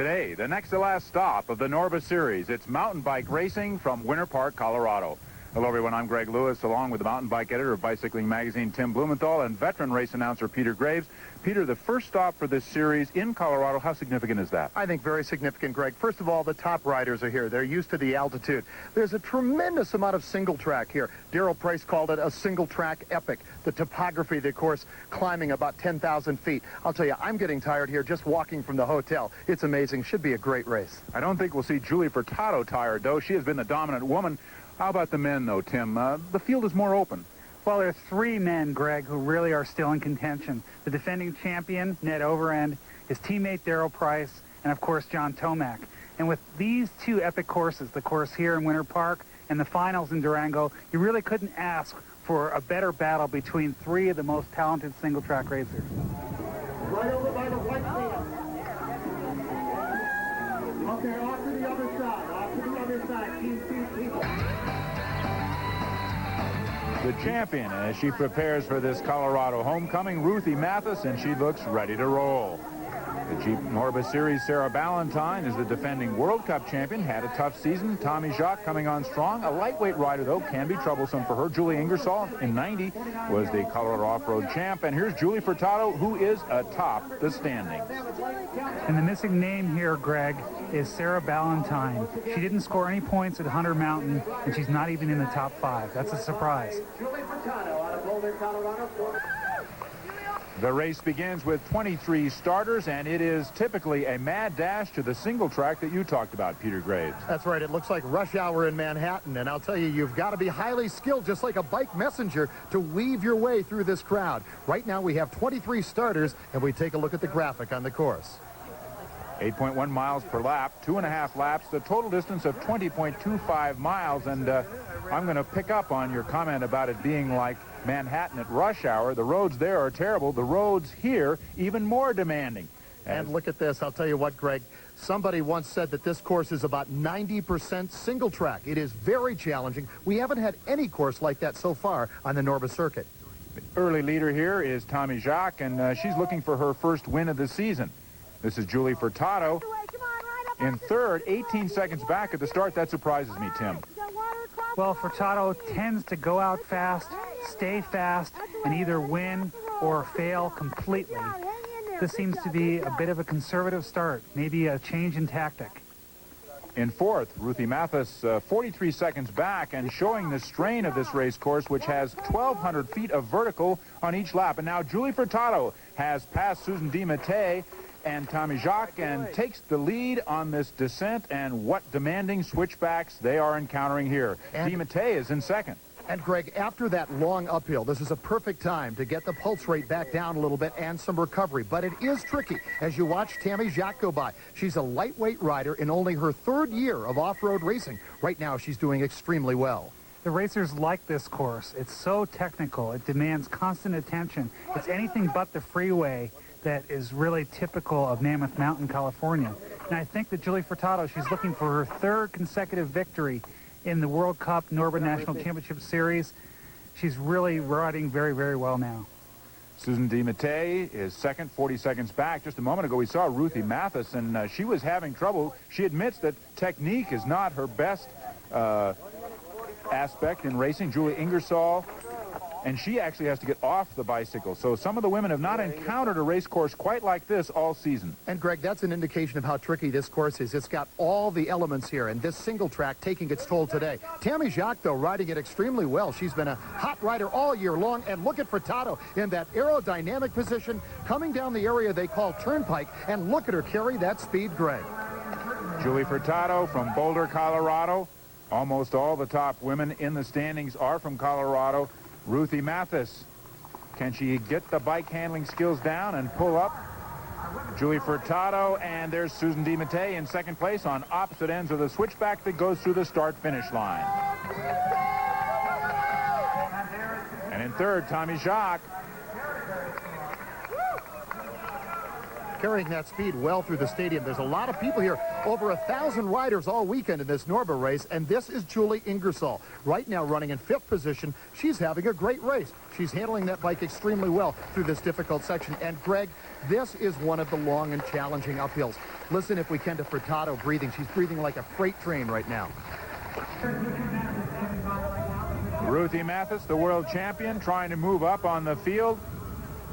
Today, the next to last stop of the NORBA Series. It's mountain bike racing from Winter Park, Colorado. Hello, everyone. I'm Greg Lewis, along with the mountain bike editor of Bicycling Magazine, Tim Blumenthal, and veteran race announcer Peter Graves. Peter, the first stop for this series in Colorado, how significant is that? I think very significant, Greg. First of all, the top riders are here. They're used to the altitude. There's a tremendous amount of single track here. Darrell Price called it a single track epic. The topography, the course, climbing about 10,000 feet. I'll tell you, I'm getting tired here just walking from the hotel. It's amazing. Should be a great race. I don't think we'll see Julie Furtado tired, though. She has been the dominant woman. How about the men, though, Tim? The field is more open. Well, there are three men, Greg, who really are still in contention. The defending champion, Ned Overend, his teammate, Darrell Price, and, of course, John Tomac. And with these two epic courses, the course here in Winter Park and the finals in Durango, you really couldn't ask for a better battle between three of the most talented single-track racers. Right over by the white field. Okay, off to the other side. Off to the other side. People. The champion, as she prepares for this Colorado homecoming, Ruthie Mathis, and she looks ready to roll. The Jeep NORBA Series, Sarah Ballantyne is the defending World Cup champion, had a tough season. Tommy Jacques coming on strong. A lightweight rider, though, can be troublesome for her. Julie Ingersoll in 90 was the Colorado off-road champ. And here's Julie Furtado, who is atop the standings. And the missing name here, Greg, is Sarah Ballantyne. She didn't score any points at Hunter Mountain, and she's not even in the top 5. That's a surprise. Julie Furtado out of Boulder, Colorado. The race begins with 23 starters, and it is typically a mad dash to the single track that you talked about, Peter Graves. That's right. It looks like rush hour in Manhattan, and I'll tell you, you've got to be highly skilled, just like a bike messenger, to weave your way through this crowd. Right now, we have 23 starters, and we take a look at the graphic on the course. 8.1 miles per lap, 2.5 laps, the total distance of 20.25 miles, and I'm going to pick up on your comment about it being like Manhattan at rush hour. The roads there are terrible. The roads here even more demanding. And look at this. I'll tell you what, Greg. Somebody once said that this course is about 90% single track. It is very challenging. We haven't had any course like that so far on the NORBA circuit. The early leader here is Tommy Jacques, and she's looking for her first win of the season. This is Julie Furtado in third, 18 seconds back at the start. That surprises me, Tim. Well, Furtado tends to go out fast, stay fast, and either win or fail completely. This seems to be a bit of a conservative start, maybe a change in tactic. In fourth, Ruthie Mathis, 43 seconds back, and showing the strain of this race course, which has 1,200 feet of vertical on each lap. And now Julie Furtado has passed Susan DiMattei and Tommy Jacques and takes the lead on this descent, and what demanding switchbacks they are encountering here. DiMattei is in second. And Greg, after that long uphill, this is a perfect time to get the pulse rate back down a little bit and some recovery. But it is tricky as you watch Tammy Jacques go by. She's a lightweight rider in only her third year of off-road racing. Right now, she's doing extremely well. The racers like this course. It's so technical. It demands constant attention. It's anything but the freeway that is really typical of Mammoth Mountain, California. And I think that Julie Furtado, she's looking for her third consecutive victory in the World Cup NORBA National Championship Series. She's really riding very, very well now. Susan DiMattei is second, 40 seconds back. Just a moment ago, we saw Ruthie Mathis, and she was having trouble. She admits that technique is not her best aspect in racing. Julie Ingersoll, and she actually has to get off the bicycle. So some of the women have not encountered a race course quite like this all season. And Greg, that's an indication of how tricky this course is. It's got all the elements here, and this single track taking its toll today. Tammy Jacques, though, riding it extremely well. She's been a hot rider all year long. And look at Furtado in that aerodynamic position, coming down the area they call Turnpike. And look at her carry that speed, Greg. Julie Furtado from Boulder, Colorado. Almost all the top women in the standings are from Colorado. Ruthie Mathis, can she get the bike handling skills down and pull up? Julie Furtado, and there's Susan DiMattei in second place on opposite ends of the switchback that goes through the start-finish line. And in third, Tommy Jacques. carrying that speed well through the stadium. There's a lot of people here, over 1,000 riders all weekend in this NORBA race, and this is Julie Ingersoll. Right now running in 5th position. She's having a great race. She's handling that bike extremely well through this difficult section. And Greg, this is one of the long and challenging uphills. Listen, if we can, to Furtado breathing. She's breathing like a freight train right now. Ruthie Mathis, the world champion, trying to move up on the field.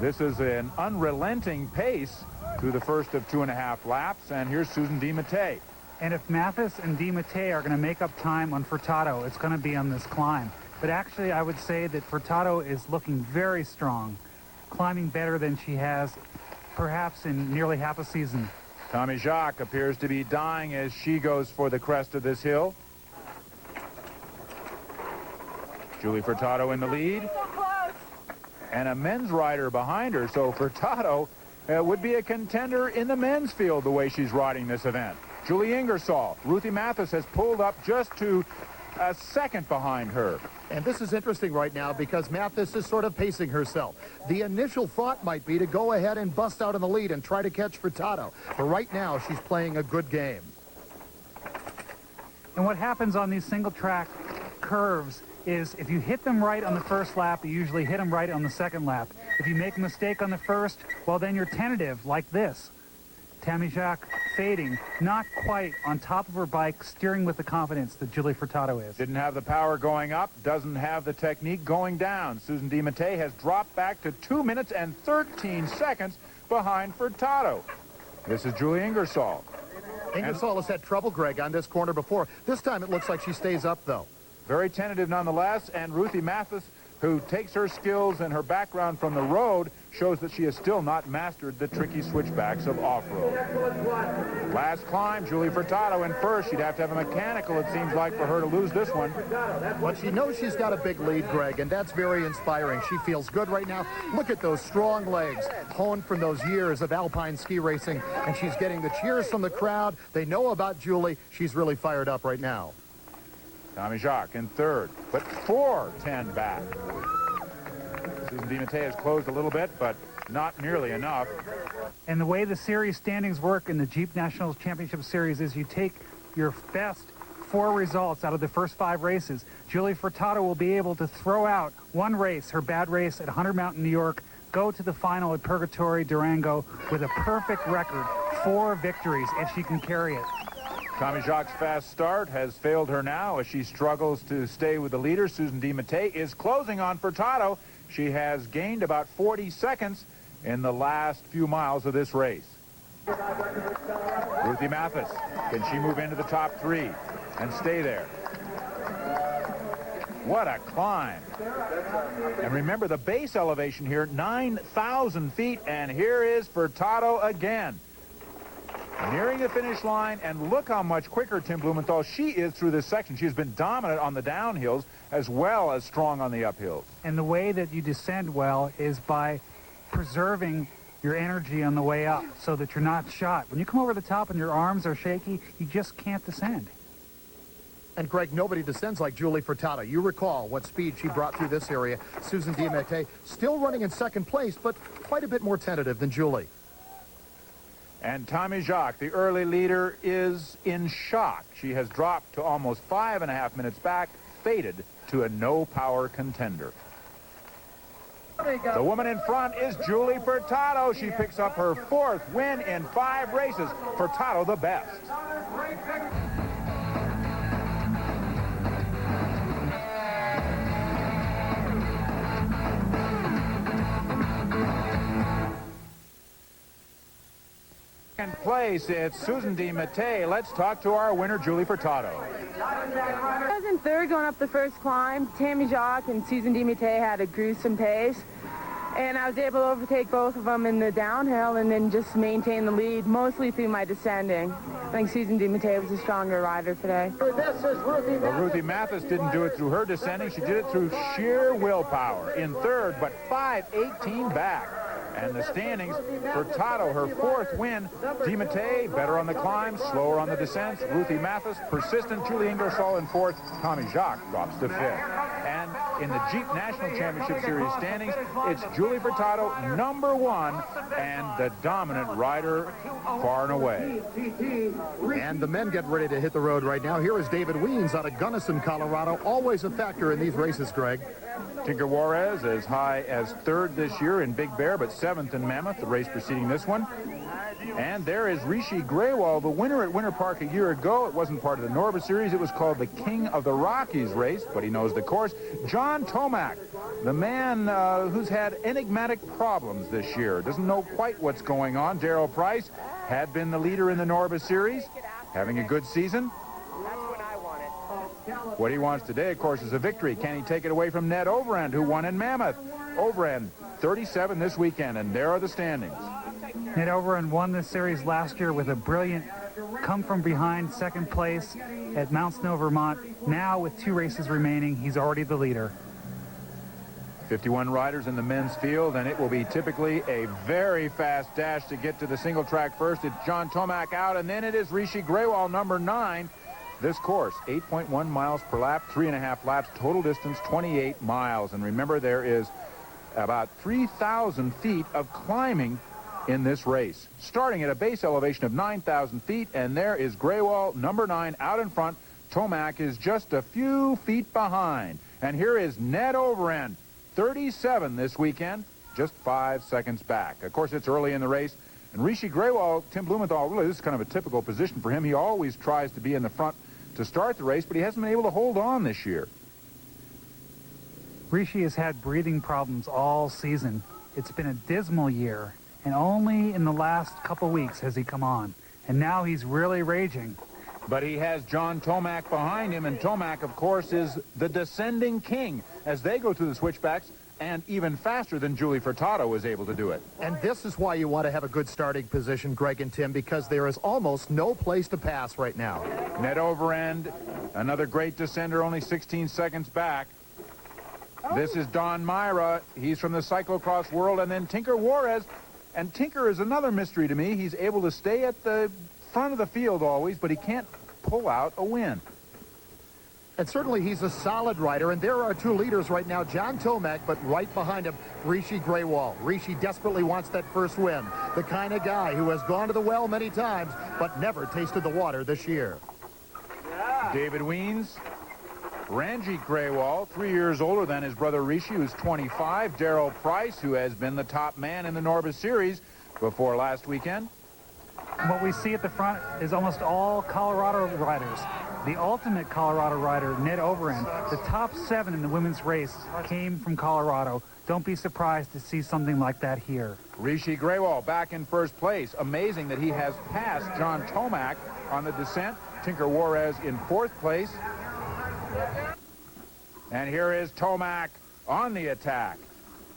This is an unrelenting pace through the first of 2.5 laps, and here's Susan DiMattei. And if Mathis and DiMattei are going to make up time on Furtado, it's going to be on this climb. But actually, I would say that Furtado is looking very strong, climbing better than she has perhaps in nearly half a season. Tommy Jacques appears to be dying as she goes for the crest of this hill. Julie Furtado in the lead. And a men's rider behind her, so Furtado would be a contender in the men's field the way she's riding this event. Julie Ingersoll, Ruthie Mathis has pulled up just to a second behind her. And this is interesting right now because Mathis is sort of pacing herself. The initial thought might be to go ahead and bust out in the lead and try to catch Furtado. But right now, she's playing a good game. And what happens on these single track curves is if you hit them right on the first lap, you usually hit them right on the second lap. If you make a mistake on the first, well, then you're tentative like this. Tammy Jacques fading, not quite on top of her bike, steering with the confidence that Julie Furtado is. Didn't have the power going up, doesn't have the technique going down. Susan DiMattei has dropped back to 2 minutes and 13 seconds behind Furtado. This is Julie Ingersoll. Ingersoll has had trouble, Greg, on this corner before. This time it looks like she stays up, though. Very tentative nonetheless, and Ruthie Mathis, who takes her skills and her background from the road, shows that she has still not mastered the tricky switchbacks of off-road. Last climb, Julie Furtado in first. She'd have to have a mechanical, it seems like, for her to lose this one. But she knows she's got a big lead, Greg, and that's very inspiring. She feels good right now. Look at those strong legs, honed from those years of alpine ski racing, and she's getting the cheers from the crowd. They know about Julie. She's really fired up right now. Tommy Jacques in third, but 4:10 back. Susan DiMattei has closed a little bit, but not nearly enough. And the way the series standings work in the Jeep National Championship Series is you take your best 4 results out of the first 5 races. Julie Furtado will be able to throw out one race, her bad race at 100 Mountain, New York, go to the final at Purgatory, Durango, with a perfect record, 4 victories, if she can carry it. Tommy Jacques' fast start has failed her now as she struggles to stay with the leader. Susan DiMattei is closing on Furtado. She has gained about 40 seconds in the last few miles of this race. Ruthie Mathis, can she move into the top 3 and stay there? What a climb. And remember the base elevation here, 9,000 feet, and here is Furtado again. Nearing the finish line, and look how much quicker, Tim Blumenthal, she is through this section. She's been dominant on the downhills as well as strong on the uphills. And the way that you descend well is by preserving your energy on the way up so that you're not shot. When you come over the top and your arms are shaky, you just can't descend. And, Greg, nobody descends like Julie Furtado. You recall what speed she brought through this area. Susan DiMattei still running in second place, but quite a bit more tentative than Julie. And Tommy Jacques, the early leader, is in shock. She has dropped to almost 5.5 minutes back, faded to a no-power contender. The woman in front is Julie Furtado. She picks up her 4th win in 5 races. Furtado the best. Second place, it's Susan DiMattei. Let's talk to our winner, Julie Furtado. I was in third going up the first climb. Tammy Jacques and Susan DiMattei had a gruesome pace. And I was able to overtake both of them in the downhill and then just maintain the lead, mostly through my descending. I think Susan DiMattei was a stronger rider today. Well, Ruthie Mathis didn't do it through her descending. She did it through sheer willpower. In third, but 5:18 back. And the standings, Furtado, her 4th win. DiMattei, better on the climb, slower on the descents. Ruthie Mathis, persistent. Julie Ingersoll in 4th. Tommy Jacques drops to 5th. And in the Jeep National Championship Series standings. It's Julie Furtado, #1, and the dominant rider far and away. And the men get ready to hit the road right now. Here is David Weens out of Gunnison, Colorado. Always a factor in these races, Greg. Tinker Juarez as high as 3rd this year in Big Bear, but 7th in Mammoth, the race preceding this one. And there is Rishi Grewal, the winner at Winter Park a year ago. It wasn't part of the NORBA Series. It was called the King of the Rockies race, but he knows the course. John Tomac, the man who's had enigmatic problems this year. Doesn't know quite what's going on. Darrell Price had been the leader in the NORBA Series, having a good season. What he wants today, of course, is a victory. Can he take it away from Ned Overend, who won in Mammoth? Overend, 37 this weekend, and there are the standings. Ned Overend won this series last year with a brilliant come-from-behind 2nd place at Mount Snow, Vermont. Now, with 2 races remaining, he's already the leader. 51 riders in the men's field, and it will be typically a very fast dash to get to the single track first. It's John Tomac out, and then it is Rishi Grewal, #9. This course, 8.1 miles per lap, 3.5 laps, total distance 28 miles. And remember, there is about 3,000 feet of climbing in this race, starting at a base elevation of 9,000 feet, and there is Grewal, #9, out in front. Tomac is just a few feet behind. And here is Ned Overend, 37 this weekend, just 5 seconds back. Of course, it's early in the race, and Rishi Grewal, Tim Blumenthal, really, this is kind of a typical position for him. He always tries to be in the front to start the race, but he hasn't been able to hold on this year. Rishi has had breathing problems all season. It's been a dismal year, and only in the last couple weeks has he come on. And now he's really raging. But he has John Tomac behind him, and Tomac, of course, is the descending king as they go through the switchbacks, and even faster than Julie Furtado was able to do it. And this is why you want to have a good starting position, Greg and Tim, because there is almost no place to pass right now. Ned Overend, another great descender, only 16 seconds back. This is Don Myra. He's from the cyclocross world. And then Tinker Juarez. And Tinker is another mystery to me. He's able to stay at the front of the field always, but he can't pull out a win. And certainly he's a solid rider, and there are 2 leaders right now, John Tomac, but right behind him, Rishi Grewal. Rishi desperately wants that first win, the kind of guy who has gone to the well many times, but never tasted the water this year. David Weens, Ranjit Grewal, 3 years older than his brother Rishi, who's 25. Darrell Price, who has been the top man in the NORBA Series before last weekend. What we see at the front is almost all Colorado riders. The ultimate Colorado rider, Ned Overend, the top 7 in the women's race came from Colorado. Don't be surprised to see something like that here. Rishi Grewal back in first place. Amazing that he has passed John Tomac on the descent. Tinker Juarez in 4th place. And here is Tomac on the attack.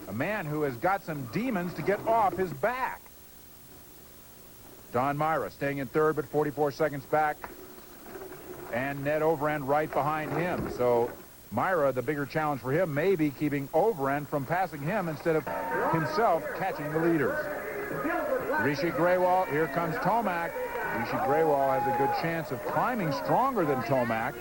A man who has got some demons to get off his back. Don Myra staying in 3rd, but 44 seconds back. And Ned Overend right behind him. So Myra, the bigger challenge for him, may be keeping Overend from passing him instead of himself catching the leaders. Rishi Grewal, here comes Tomac. Rishi Grewal has a good chance of climbing stronger than Tomac.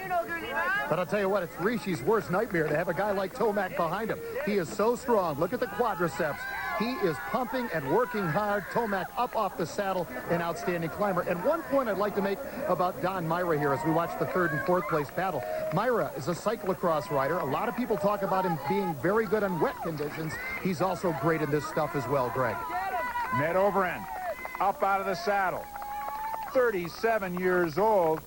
But I'll tell you what, it's Rishi's worst nightmare to have a guy like Tomac behind him. He is so strong. Look at the quadriceps. He is pumping and working hard. Tomac up off the saddle, an outstanding climber. And one point I'd like to make about Don Myra here as we watch the 3rd and 4th place battle. Myra is a cyclocross rider. A lot of people talk about him being very good in wet conditions. He's also great in this stuff as well, Greg. Ned Overend up out of the saddle. 37 years old.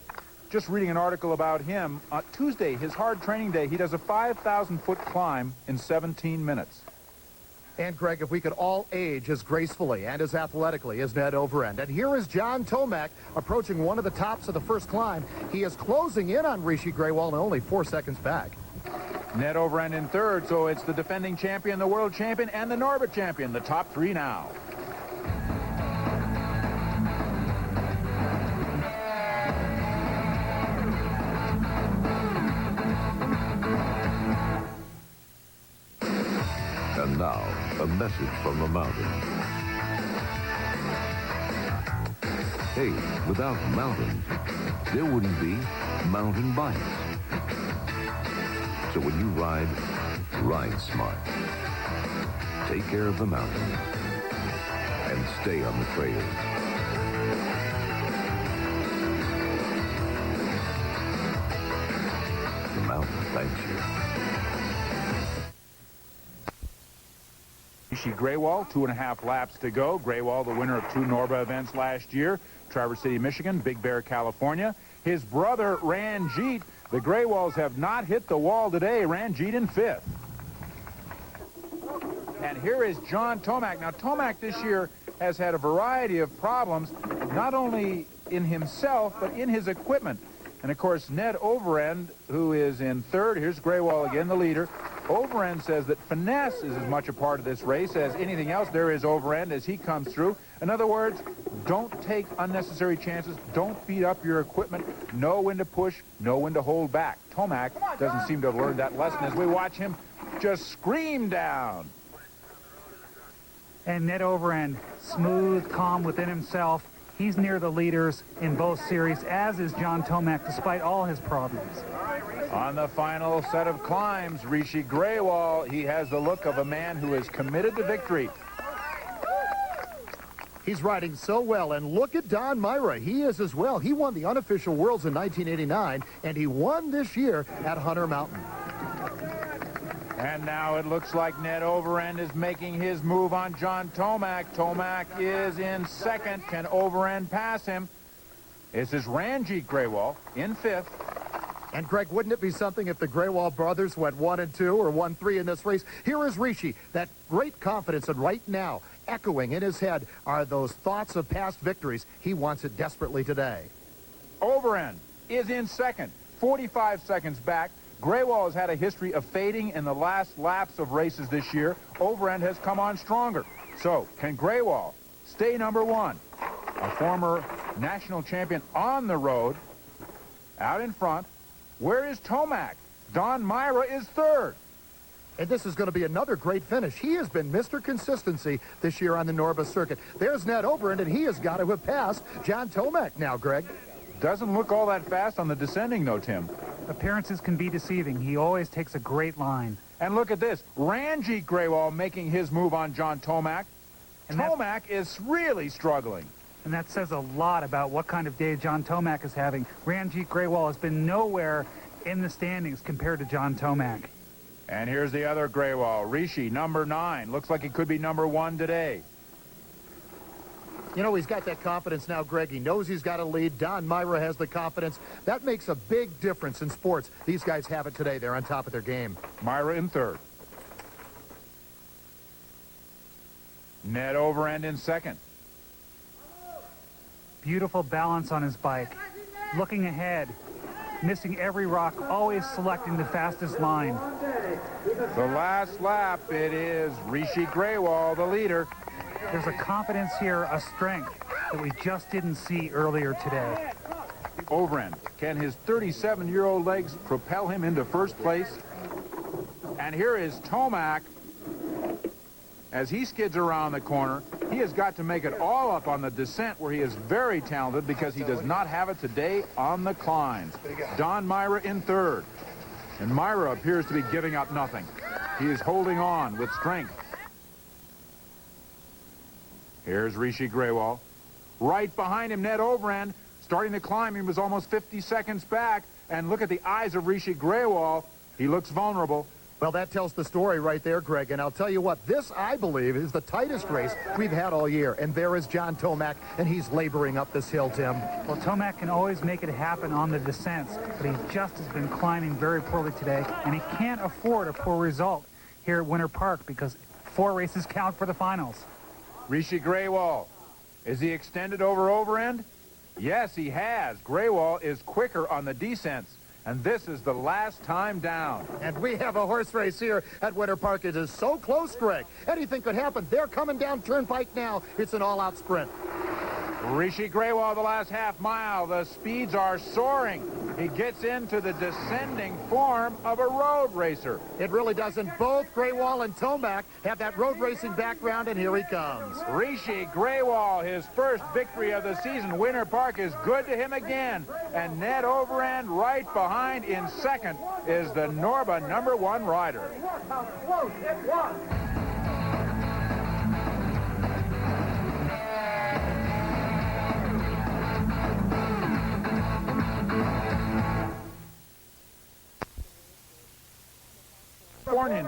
Just reading an article about him. Tuesday, his hard training day, he does a 5,000-foot climb in 17 minutes. And, Greg, if we could all age as gracefully and as athletically as Ned Overend. And here is John Tomac approaching one of the tops of the first climb. He is closing in on Rishi Grewal and only 4 seconds back. Ned Overend in 3rd, so it's the defending champion, the world champion, and the NORBA champion, the top 3 now. And now, a message from the mountain. Hey, without mountains, there wouldn't be mountain bikes. So when you ride, Ride smart. Take care of the mountain. And stay on the trails. The mountain thanks you. Rishi Graywall, 2.5 laps to go. Graywall, the winner of 2 NORBA events last year. Traverse City, Michigan, Big Bear, California. His brother, Ranjit. The Graywalls have not hit the wall today. Ranjit in 5th. And here is John Tomac. Now, Tomac this year has had a variety of problems, not only in himself, but in his equipment. And, of course, Ned Overend, who is in 3rd. Here's Graywall again, the leader. Overend says that finesse is as much a part of this race as anything else. There is Overend as he comes through. In other words, don't take unnecessary chances. Don't beat up your equipment. Know when to push, know when to hold back. Tomac doesn't seem to have learned that lesson as we watch him just scream down. And Ned Overend, smooth, calm within himself. He's near the leaders in both series, as is John Tomac, despite all his problems. On the final set of climbs, Rishi Graywall, he has the look of a man who is committed to victory. He's riding so well, and look at Don Myra. He is as well. He won the unofficial Worlds in 1989, and he won this year at Hunter Mountain. And now it looks like Ned Overend is making his move on John Tomac. Tomac is in 2nd. Can Overend pass him? This is Ranjit Graywall in 5th. And, Greg, wouldn't it be something if the Graywall brothers went 1 and 2 or 1-3 in this race? Here is Rishi, that great confidence, and right now, echoing in his head are those thoughts of past victories. He wants it desperately today. Overend is in 2nd, 45 seconds back. Graywall has had a history of fading in the last laps of races this year. Overend has come on stronger. So, can Graywall stay number 1? A former national champion on the road, out in front. Where is Tomac? Don Myra is 3rd. And this is going to be another great finish. He has been Mr. Consistency this year on the NORBA circuit. There's Ned Overend, and he has got to have passed John Tomac now, Greg. Doesn't look all that fast on the descending, though, Tim. Appearances can be deceiving. He always takes a great line. And look at this. Ranjit Graywall making his move on John Tomac. And Tomac is really struggling. And that says a lot about what kind of day John Tomac is having. Ranjit Graywall has been nowhere in the standings compared to John Tomac. And here's the other Graywall, Rishi, number 9. Looks like he could be number 1 today. You know, he's got that confidence now, Greg. He knows he's got a lead. Don Myra has the confidence. That makes a big difference in sports. These guys have it today. They're on top of their game. Myra in 3rd. Ned Overend in 2nd. Beautiful balance on his bike. Looking ahead, missing every rock, always selecting the fastest line. The last lap, it is Rishi Graywall, the leader. There's a confidence here, a strength that we just didn't see earlier today. Overend, can his 37-year-old legs propel him into 1st place? And here is Tomac. As he skids around the corner, he has got to make it all up on the descent, where he is very talented because he does not have it today on the climbs. Don Myra in 3rd. And Myra appears to be giving up nothing. He is holding on with strength. Here's Rishi Graywall. Right behind him, Ned Overend. Starting to climb, he was almost 50 seconds back. And look at the eyes of Rishi Graywall. He looks vulnerable. Well, that tells the story right there, Greg. And I'll tell you what, this, I believe, is the tightest race we've had all year. And there is John Tomac, and he's laboring up this hill, Tim. Well, Tomac can always make it happen on the descents, but he just has been climbing very poorly today, and he can't afford a poor result here at Winter Park because 4 races count for the finals. Rishi Graywall. Is he extended over Overend? Yes, he has. Graywall is quicker on the descents. And this is the last time down. And we have a horse race here at Winter Park. It is so close, Greg. Anything could happen. They're coming down Turnpike now. It's an all-out sprint. Rishi Grewal, the last half mile. The speeds are soaring. He gets into the descending form of a road racer. It really doesn't. Both Grewal and Tomac have that road racing background, and here he comes. Rishi Grewal, his first victory of the season. Winter Park is good to him again. And Ned Overend right behind in second is the NORBA #1 rider.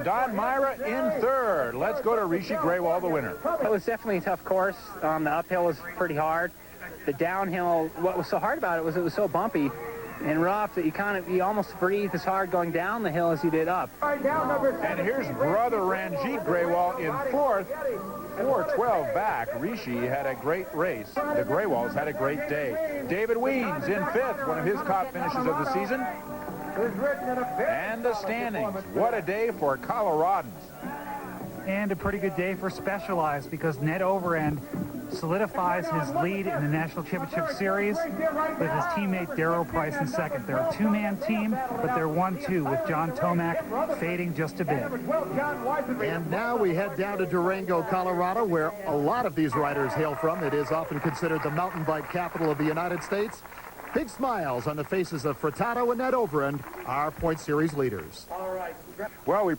Don Myra in third. Let's go to Rishi Grewal, the winner. It was definitely a tough course. The uphill was pretty hard. The downhill, what was so hard about it was so bumpy and rough that you almost breathed as hard going down the hill as you did up. And here's brother Ranjit Grewal in fourth. 4:12 back. Rishi had a great race. The Grewals had a great day. David Weens in fifth, one of his top finishes of the season. And the standings. What a day for Coloradans. And a pretty good day for Specialized because Ned Overend solidifies his lead in the National Championship Series with his teammate Darrell Price in second. They're a two-man team, but they're 1-2 with John Tomac fading just a bit. And now we head down to Durango, Colorado, where a lot of these riders hail from. It is often considered the mountain bike capital of the United States. Big smiles on the faces of Furtado and Ned Overend, our Point Series leaders. Well, we